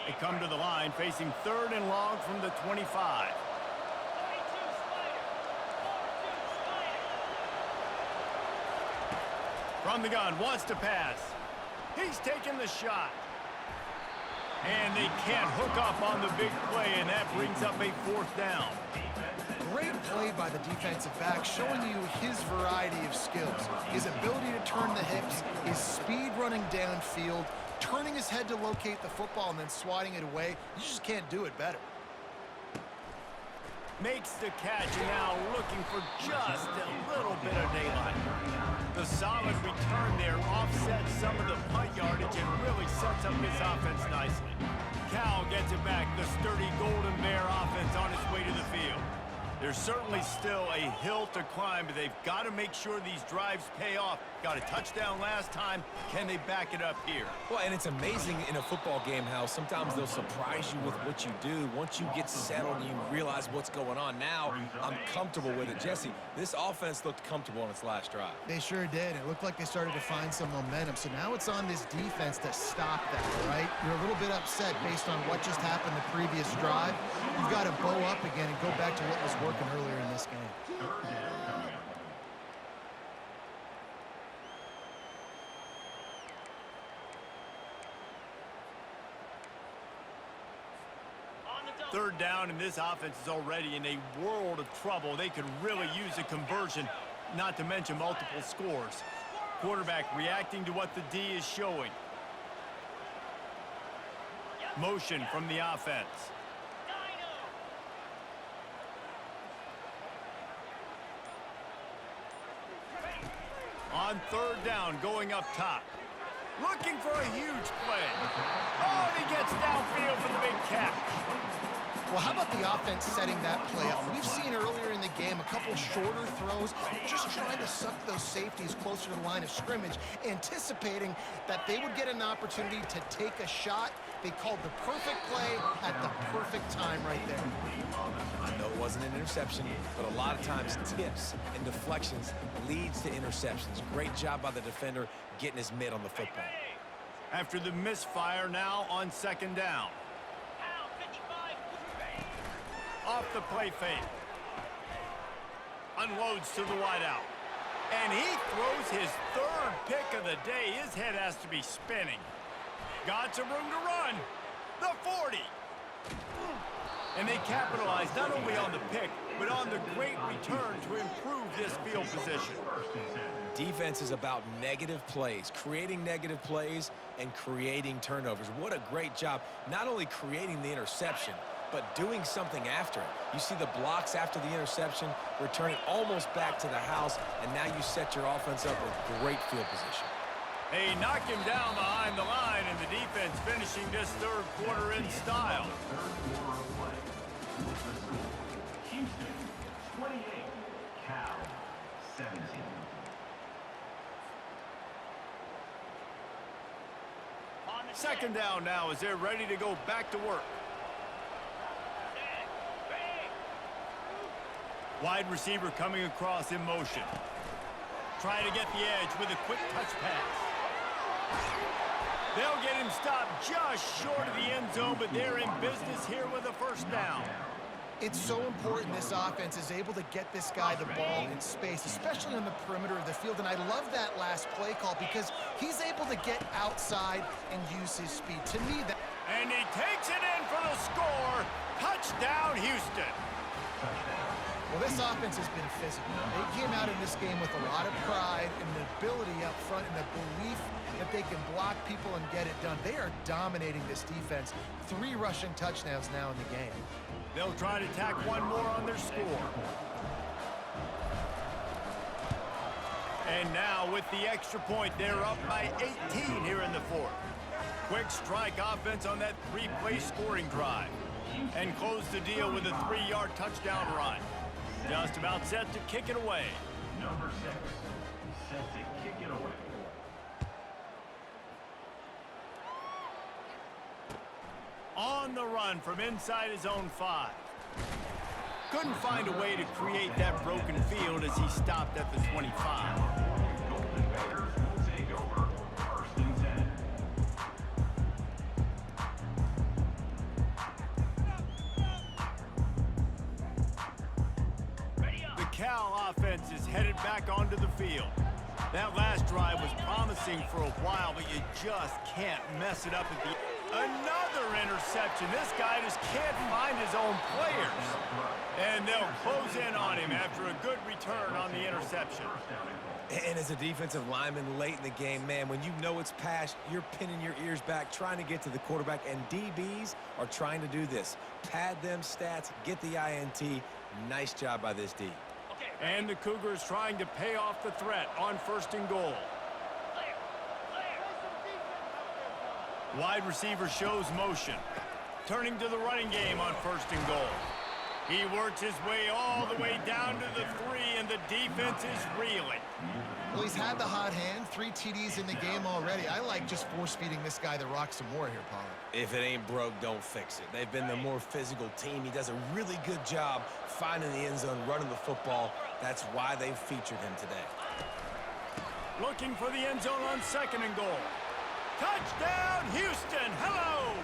[SPEAKER 2] They come to the line facing 3rd and long from the 25. From the gun, wants to pass. He's taking the shot. And they can't hook up on the big play, and that brings up a 4th down.
[SPEAKER 3] Great play by the defensive back, showing you his variety of skills. His ability to turn the hips, his speed running downfield, turning his head to locate the football and then swatting it away. You just can't do it better.
[SPEAKER 2] Makes the catch, and now looking for just a little bit of daylight. The solid return there offsets some of the punt yardage and really sets up his offense nicely. Cal gets it back. The sturdy Golden Bear offense on its way to the field. There's certainly still a hill to climb, but they've got to make sure these drives pay off. Got a touchdown last time. Can they back it up here?
[SPEAKER 1] Well, and it's amazing in a football game how sometimes they'll surprise you with what you do. Once you get settled and you realize what's going on, now I'm comfortable with it. Jesse, this offense looked comfortable on its last drive.
[SPEAKER 3] They sure did. It looked like they started to find some momentum. So now it's on this defense to stop that, right? You're a little bit upset based on what just happened the previous drive. You've got to bow up again and go back to what was working broken earlier in this game.
[SPEAKER 4] Third down coming up.
[SPEAKER 7] On the double.
[SPEAKER 2] Third down, and this offense is already in a world of trouble. They could really use a conversion, not to mention multiple scores. Quarterback reacting to what the D is showing. Motion from the offense.
[SPEAKER 7] Dino.
[SPEAKER 2] On third down, going up top. Looking for a huge play. Oh, and he gets downfield for the big catch.
[SPEAKER 3] Well, how about the offense setting that play up? We've seen earlier in the game a couple shorter throws, just trying to suck those safeties closer to the line of scrimmage, anticipating that they would get an opportunity to take a shot. They called the perfect play at the perfect time right there.
[SPEAKER 1] I know it wasn't an interception, but a lot of times tips and deflections leads to interceptions. Great job by the defender getting his mitt on the football.
[SPEAKER 2] After the misfire, now on second down.
[SPEAKER 7] Pound 55.
[SPEAKER 2] Off the play fake. Unloads to the wideout. And he throws his third pick of the day. His head has to be spinning. Got some room to run. The 40. And they capitalize not only on the pick, but on the great return to improve this field position.
[SPEAKER 1] Defense is about negative plays, creating negative plays and creating turnovers. What a great job, not only creating the interception, but doing something after it. You see the blocks after the interception, returning almost back to the house, and now you set your offense up with great field position.
[SPEAKER 2] They knock him down behind the line, and the defense finishing this third quarter in style.
[SPEAKER 4] Third quarter of play. With the score, Houston 28, Cal 17.
[SPEAKER 7] On the
[SPEAKER 2] Second down now as they're ready to go back to work.
[SPEAKER 7] set. Bang.
[SPEAKER 2] Wide receiver coming across in motion. Trying to get the edge with a quick touch pass. They'll get him stopped just short of the end zone, but they're in business here with a first down.
[SPEAKER 3] It's so important this offense is able to get this guy the ball in space, especially on the perimeter of the field. And I love that last play call because he's able to get outside and use his speed. To me, that...
[SPEAKER 2] And he takes it in for the score. Touchdown, Houston.
[SPEAKER 3] Well, this offense has been physical. They came out in this game with a lot of pride and the ability up front and the belief that they can block people and get it done. They are dominating this defense. 3 rushing touchdowns now in the game.
[SPEAKER 2] They'll try to tack one more on their score. And now with the extra point, they're up by 18 here in the fourth. Quick strike offense on that 3-play scoring drive. And close the deal with a 3-yard touchdown run. Just about set to kick it away.
[SPEAKER 4] Number 6, set to kick it away.
[SPEAKER 2] On the run from inside his own 5. Couldn't find a way to create that broken field as he stopped at the 25.
[SPEAKER 4] Golden Bears will take over first and 10.
[SPEAKER 2] The Cal offense is headed back onto the field. That last drive was promising for a while, but you just can't mess it up at the... Another interception. This guy just can't find his own players. And they'll close in on him after a good return on the interception.
[SPEAKER 1] And as a defensive lineman late in the game, man, when you know it's passed, you're pinning your ears back, trying to get to the quarterback, and DBs are trying to do this. Pad them stats, get the INT. Nice job by this D.
[SPEAKER 7] Okay.
[SPEAKER 2] And the Cougars trying to pay off the threat on first and goal.
[SPEAKER 7] Clear. Clear.
[SPEAKER 2] Wide receiver shows motion. Turning to the running game on first and goal. He works his way all the way down to the 3, and the defense is reeling.
[SPEAKER 3] Well, he's had the hot hand, 3 TDs in the game already. I like just force-feeding this guy the rock some more here, Pollard.
[SPEAKER 1] If it ain't broke, don't fix it. They've been the more physical team. He does a really good job finding the end zone, running the football. That's why they've featured him today.
[SPEAKER 2] Looking for the end zone on second and goal. Touchdown, Houston! Hello!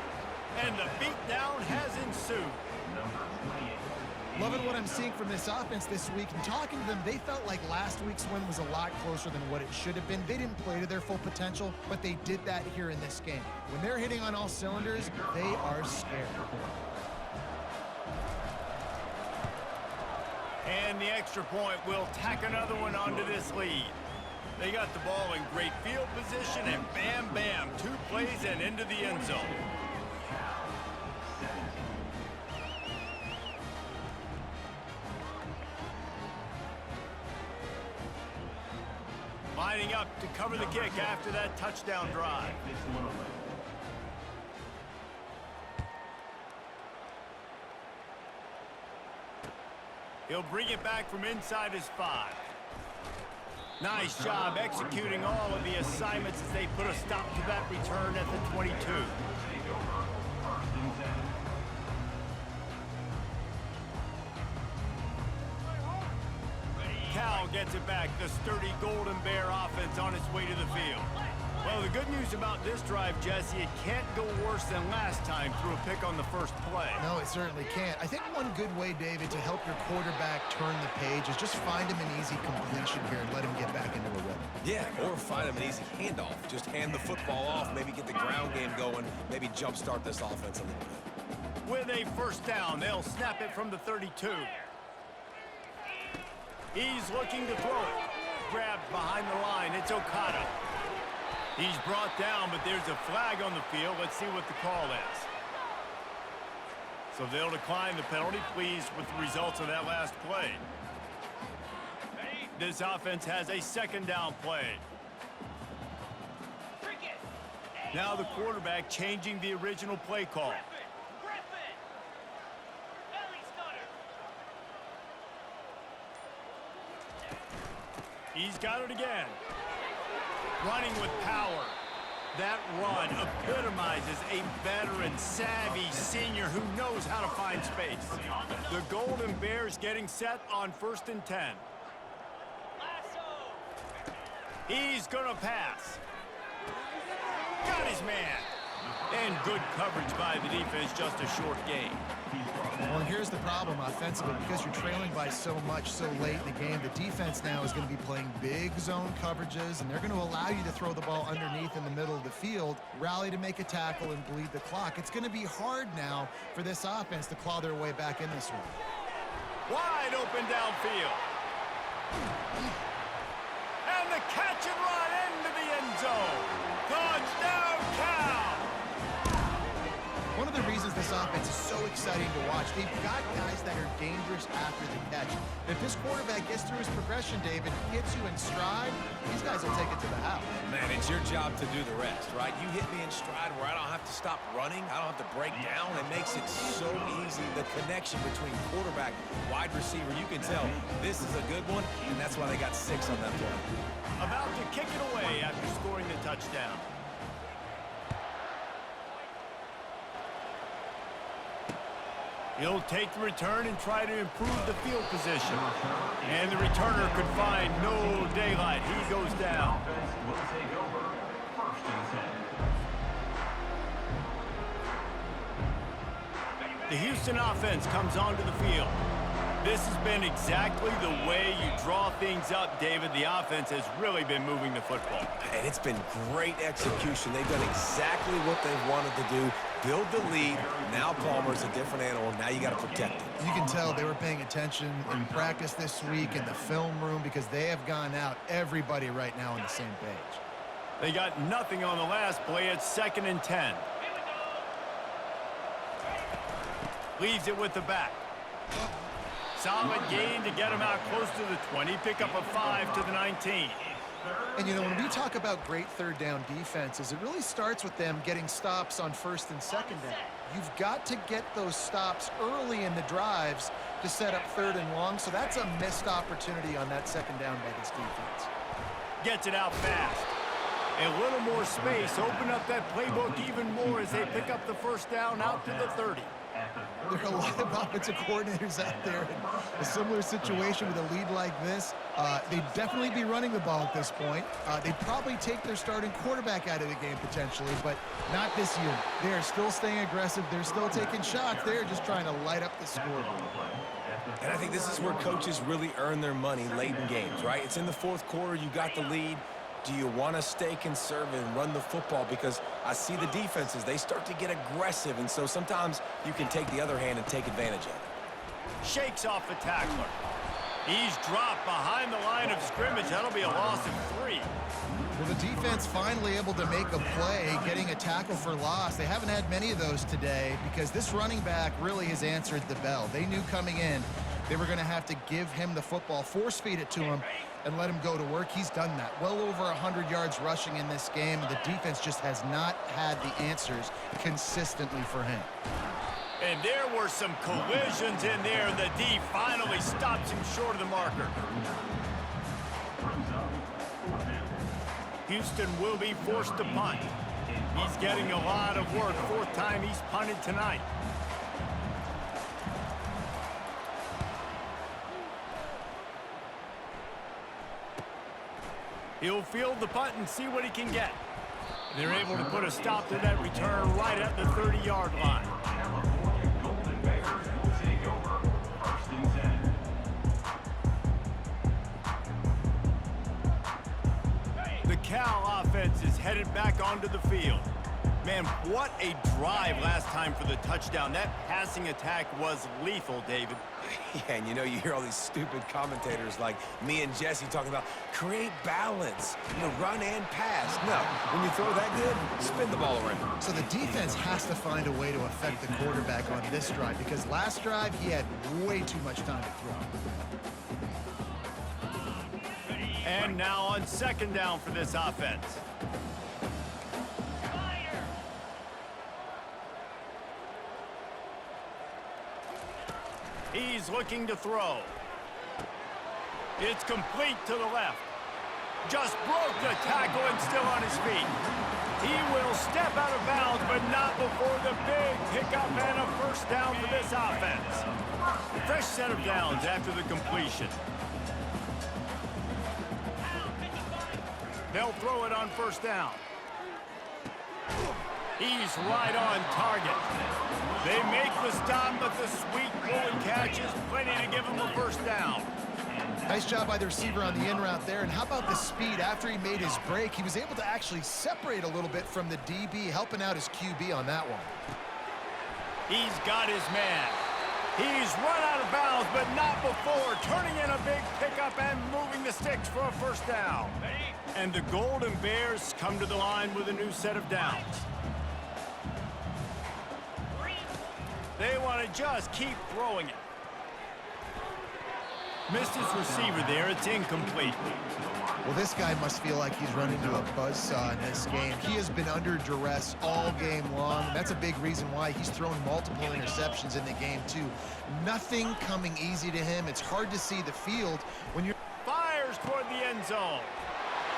[SPEAKER 2] And the beatdown has ensued.
[SPEAKER 4] Number 28,
[SPEAKER 3] Loving what I'm seeing from this offense this week. And talking to them, they felt like last week's win was a lot closer than what it should have been. They didn't play to their full potential, but they did that here in this game. When they're hitting on all cylinders, they are scared.
[SPEAKER 2] And the extra point will tack another one onto this lead. They got the ball in great field position, and bam, bam, 2 plays and into the end zone. Lining up to cover the kick after that touchdown drive. He'll bring it back from inside his 5. Nice job executing all of the assignments as they put a stop to that return at the 22. Cal gets it back. The sturdy Golden Bear offense on its way to the field. Well, the good news about this drive, Jesse, it can't go worse than last time through a pick on the first play.
[SPEAKER 3] No, it certainly can't. I think one good way, David, to help your quarterback turn the page is just find him an easy completion here and let him get back into a rhythm.
[SPEAKER 1] Yeah, or find him an easy handoff. Just hand the football off, maybe get the ground game going, maybe jumpstart this offense a little bit.
[SPEAKER 2] With a first down, they'll snap it from the 32. He's looking to throw it. Grabbed behind the line. It's Okada. He's brought down, but there's a flag on the field. Let's see what the call is. So they'll decline the penalty. Pleased with the results of that last play. This offense has a second down play. Now the quarterback changing the original play call. He's got it again. Running with power. That run epitomizes a veteran, savvy senior who knows how to find space. The Golden Bears getting set on 1st and 10. He's gonna pass. Got his man. And good coverage by the defense, just a short gain.
[SPEAKER 3] Well, and here's the problem offensively. Because you're trailing by so much so late in the game, the defense now is going to be playing big zone coverages, and they're going to allow you to throw the ball underneath in the middle of the field, rally to make a tackle, and bleed the clock. It's going to be hard now for this offense to claw their way back in this one.
[SPEAKER 2] Wide open downfield. And the catch and run into the end zone. Touchdown, Cal!
[SPEAKER 3] One of the reasons this offense is so exciting to watch, they've got guys that are dangerous after the catch. If this quarterback gets through his progression, David, hits you in stride, these guys will take it to the house.
[SPEAKER 1] Man, it's your job to do the rest, right? You hit me in stride where I don't have to stop running. I don't have to break down. It makes it so easy. The connection between quarterback, wide receiver, you can tell this is a good one, and that's why they got 6 on that play.
[SPEAKER 2] About to kick it away after scoring the touchdown. He'll take the return and try to improve the field position. And the returner could find no daylight. He goes down.
[SPEAKER 4] Offense will take over 1st and 10.
[SPEAKER 2] The Houston offense comes onto the field. This has been exactly the way you draw things up, David. The offense has really been moving the football.
[SPEAKER 1] And it's been great execution. They've done exactly what they've wanted to do. Build the lead. Now Palmer's a different animal. Now you got to protect it.
[SPEAKER 3] You can tell they were paying attention in practice this week in the film room because they have gone out, everybody right now on the same page.
[SPEAKER 2] They got nothing on the last play. It's 2nd and 10. Leaves it with the back. Solid gain to get him out close to the 20. Pick up a 5 to the 19.
[SPEAKER 3] And, you know, when we talk about great third down defenses, it really starts with them getting stops on 1st and 2nd down. You've got to get those stops early in the drives to set up 3rd and long, so that's a missed opportunity on that 2nd down by this defense.
[SPEAKER 2] Gets it out fast. A little more space. Open up that playbook even more as they pick up the 1st down out to the 30.
[SPEAKER 4] At the
[SPEAKER 3] There are a lot of offensive coordinators out there in a similar situation with a lead like this. They'd definitely be running the ball at this point. They'd probably take their starting quarterback out of the game potentially, but not this unit. They are still staying aggressive. They're still taking shots. They're just trying to light up the scoreboard.
[SPEAKER 1] And I think this is where coaches really earn their money late in games, right? It's in the fourth quarter. You got the lead. Do you want to stay conservative and run the football? Because I see the defenses, they start to get aggressive, and so sometimes you can take the other hand and take advantage of it.
[SPEAKER 2] Shakes off the tackler. He's dropped behind the line of scrimmage. That'll be a loss of 3.
[SPEAKER 3] Well, the defense finally able to make a play, getting a tackle for loss. They haven't had many of those today because this running back really has answered the bell. They knew coming in they were going to have to give him the football, force feed it to him, and let him go to work. He's done that. Well over 100 yards rushing in this game. The defense just has not had the answers consistently for him.
[SPEAKER 2] And there were some collisions in there, and the D finally stops him short of the marker. Houston will be forced to punt. He's getting a lot of work. 4th time he's punted tonight. He'll field the punt and see what he can get. They're able to put a stop to that return right at the 30-yard line.
[SPEAKER 4] Golden Bears will take over 1st and 10.
[SPEAKER 2] The Cal offense is headed back onto the field. Man, what a drive last time for the touchdown. That passing attack was lethal, David.
[SPEAKER 1] Yeah, and you know, you hear all these stupid commentators like me and Jesse talking about create balance, run and pass. No, when you throw that good, spin the ball around.
[SPEAKER 3] So the defense has to find a way to affect the quarterback on this drive because last drive he had way too much time to throw.
[SPEAKER 2] And now on 2nd down for this offense. He's looking to throw. It's complete to the left. Just broke the tackle and still on his feet. He will step out of bounds, but not before the big pickup and a 1st down for this offense. Fresh set of downs after the completion. They'll throw it on 1st down. He's right on target. They make the stop, but the sweet pulling catch is plenty to give him a 1st down.
[SPEAKER 3] Nice job by the receiver on the in route there. And how about the speed? After he made his break, he was able to actually separate a little bit from the DB, helping out his QB on that one.
[SPEAKER 2] He's got his man. He's run out of bounds, but not before turning in a big pickup and moving the sticks for a 1st down. And the Golden Bears come to the line with a new set of downs. They want to just keep throwing it. Missed his receiver there. It's incomplete.
[SPEAKER 3] Well, this guy must feel like he's run into a buzzsaw in this game. He has been under duress all game long. And that's a big reason why he's thrown multiple interceptions in the game, too. Nothing coming easy to him. It's hard to see the field when you're...
[SPEAKER 2] Fires toward the end zone.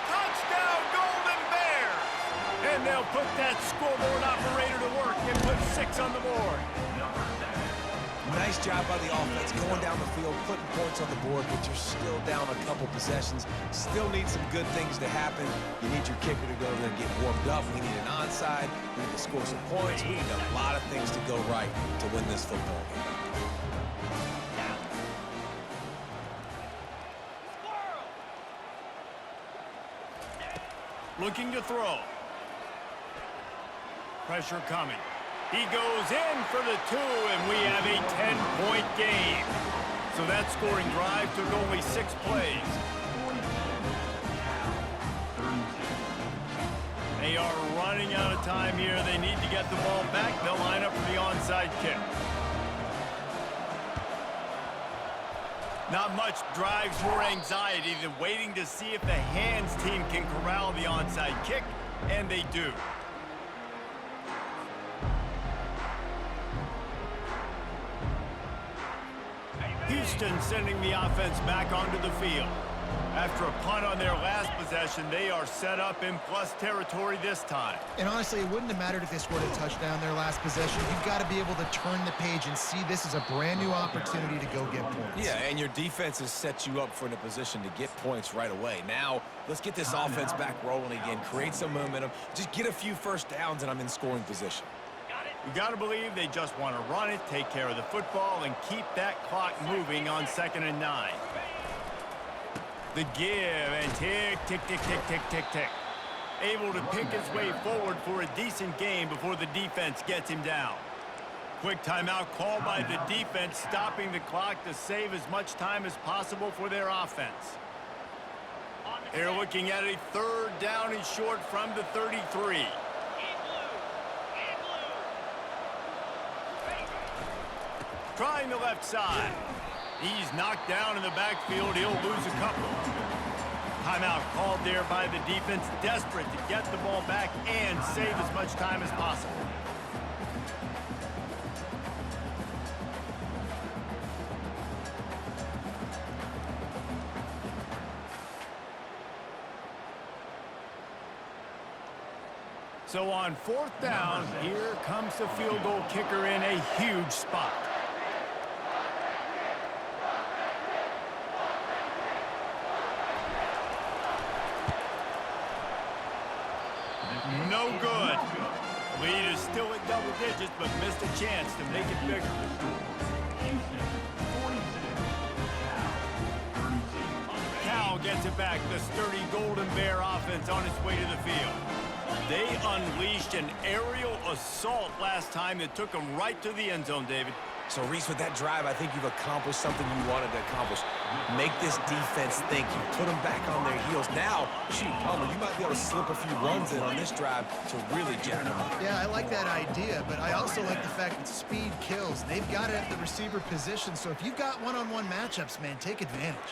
[SPEAKER 2] Touchdown, Golden Bears! And they'll put that scoreboard operator to work and put 6 on the board.
[SPEAKER 1] Nice job by the offense going down the field, putting points on the board, but you're still down a couple possessions. Still need some good things to happen. You need your kicker to go there and get warmed up. We need an onside. We need to score some points. We need a lot of things to go right to win this football game.
[SPEAKER 2] Looking to throw. Pressure coming. He goes in for the 2, and we have a 10-point game. So that scoring drive took only 6 plays. They are running out of time here. They need to get the ball back. They'll line up for the onside kick. Not much drives more anxiety than waiting to see if the hands team can corral the onside kick, and they do. Houston sending the offense back onto the field. After a punt on their last possession, they are set up in plus territory this time.
[SPEAKER 3] And honestly, it wouldn't have mattered if they scored a touchdown their last possession. You've got to be able to turn the page and see this as a brand new opportunity to go get points.
[SPEAKER 1] Yeah, and your defense has set you up for in a position to get points right away. Now, let's get this offense back rolling again, create some momentum, just get a few first downs, and I'm in scoring position.
[SPEAKER 2] You got to believe they just want to run it, take care of the football, and keep that clock moving on 2nd and 9. The give, and tick, tick, tick, tick, tick, tick, tick. Able to pick his way forward for a decent game before the defense gets him down. Quick timeout called by the defense, stopping the clock to save as much time as possible for their offense. They're looking at a 3rd down and short from the 33. Trying the left side. He's knocked down in the backfield. He'll lose a couple. Timeout called there by the defense, desperate to get the ball back and save as much time as possible. So on 4th down, here comes the field goal kicker in a huge spot. No good. Lead is still at double digits, but missed a chance to make it bigger. Cal gets it back. The sturdy Golden Bear offense on its way to the field. They unleashed an aerial assault last time that took them right to the end zone, David.
[SPEAKER 1] So, Reese, with that drive, I think you've accomplished something you wanted to accomplish. Make this defense think. You put them back on their heels. Now, shoot, Palmer, you might be able to slip a few runs in on this drive to really jack them up.
[SPEAKER 3] Yeah, I like that idea, but I also like the fact that speed kills. They've got it at the receiver position, so if you've got one-on-one matchups, man, take advantage.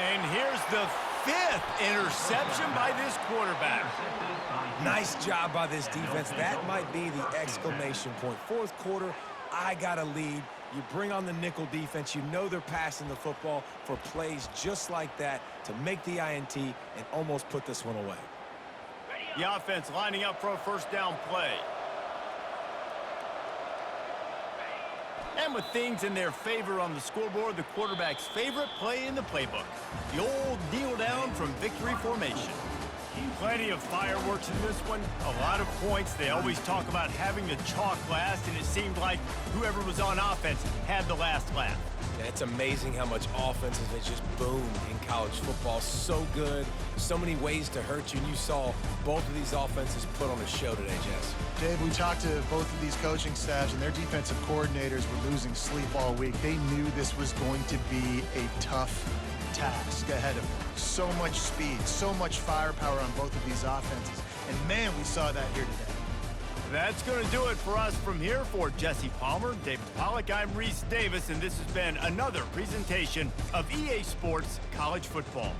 [SPEAKER 2] And here's the 5th interception by this quarterback.
[SPEAKER 1] Nice job by this defense. That might be the exclamation point. 4th quarter, I got a lead. You bring on the nickel defense. You know they're passing the football for plays just like that to make the INT and almost put this one away.
[SPEAKER 2] The offense lining up for a 1st down play. And with things in their favor on the scoreboard, the quarterback's favorite play in the playbook. The old kneel down from victory formation. Plenty of fireworks in this one, a lot of points. They always talk about having the chalk last, and it seemed like whoever was on offense had the last laugh.
[SPEAKER 1] Yeah, it's amazing how much offenses have just boomed in college football. So good, so many ways to hurt you, and you saw both of these offenses put on a show today, Jess.
[SPEAKER 3] Dave, we talked to both of these coaching staffs, and their defensive coordinators were losing sleep all week. They knew this was going to be a tough task ahead of them. So much speed, so much firepower on both of these offenses. And, man, we saw that here today.
[SPEAKER 2] That's going to do it for us from here. For Jesse Palmer, David Pollack, I'm Reese Davis, and this has been another presentation of EA Sports College Football.